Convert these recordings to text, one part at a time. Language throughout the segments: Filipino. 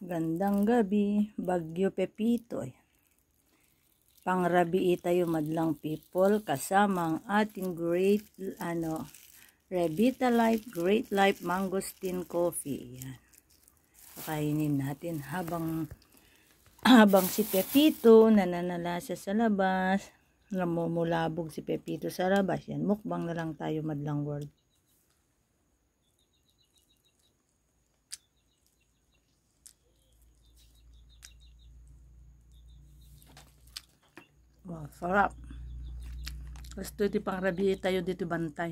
Gandang gabi, Bagyo Pepitoy. Pangrabii tayo madlang people kasama ang ating great Revita Life Great Life Mangosteen Coffee. Yan. Pakainin natin habang si Pepito nananalasa sa labas. Namumulabog si Pepito sa labas. Yan, mukbang na lang tayo madlang world. Wow, sarap. Gusto ito pang rabi tayo dito bantay.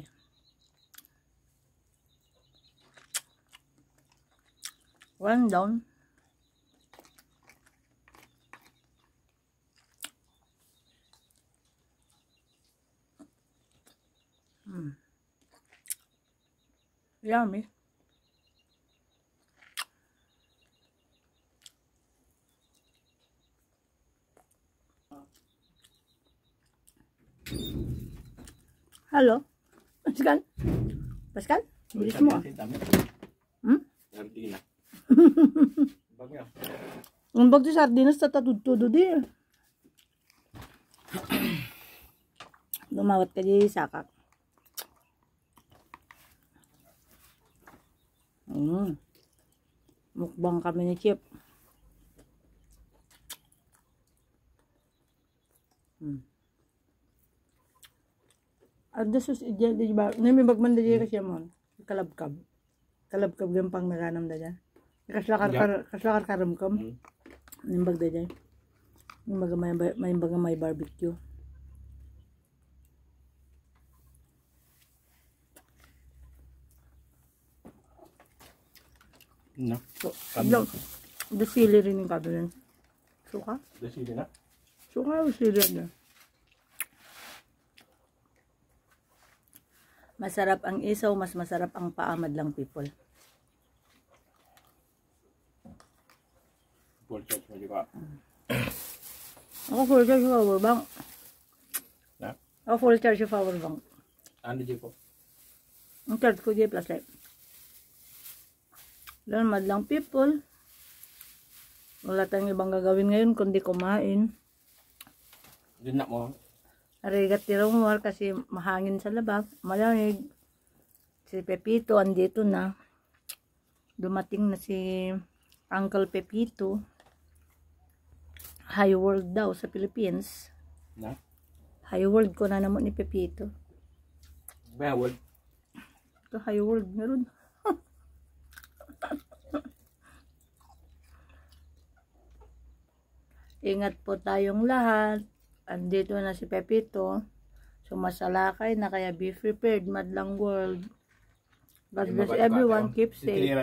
One down. Yummy. Halo, Pascal? Pascal? Bilis mo ah. Sardina. Bagyo. Ang bagyo sardinas tatatudtudo di. Lumawat ka di sakak. Mukbang kami ni Chip. Ada sus ija di ba? Nami bagman di kasi mo. Kalabkab. Kalabkab yung pang meranam da dyan. Kaslakar karamkam. Nimbag da dyan. Nimbag may barbecue. No. So, da sili rin yung kabilan. Suka? Da sili na? Suka o sili na? Masarap ang isaw, mas masarap ang paamad lang people. Full charge mo di ba? Ako full charge yung power bank. Na? Ako full charge yung power bank. Ano di po? Ang charge ko di plus light. Dahil madlang people. Wala tayong ibang gagawin ngayon kundi kumain. Din na mo. Arigat tirong war kasi mahangin sa labas. Malamig. Si Pepito andito na. Dumating na si Uncle Pepito. High world daw sa Philippines. Na? High world ko na naman ni Pepito. Bawal. Ito high world meron. Ingat po tayong lahat. Andito na si Pepito. Sumasalakay na kaya be prepared madlang world. God bless everyone. Keep safe.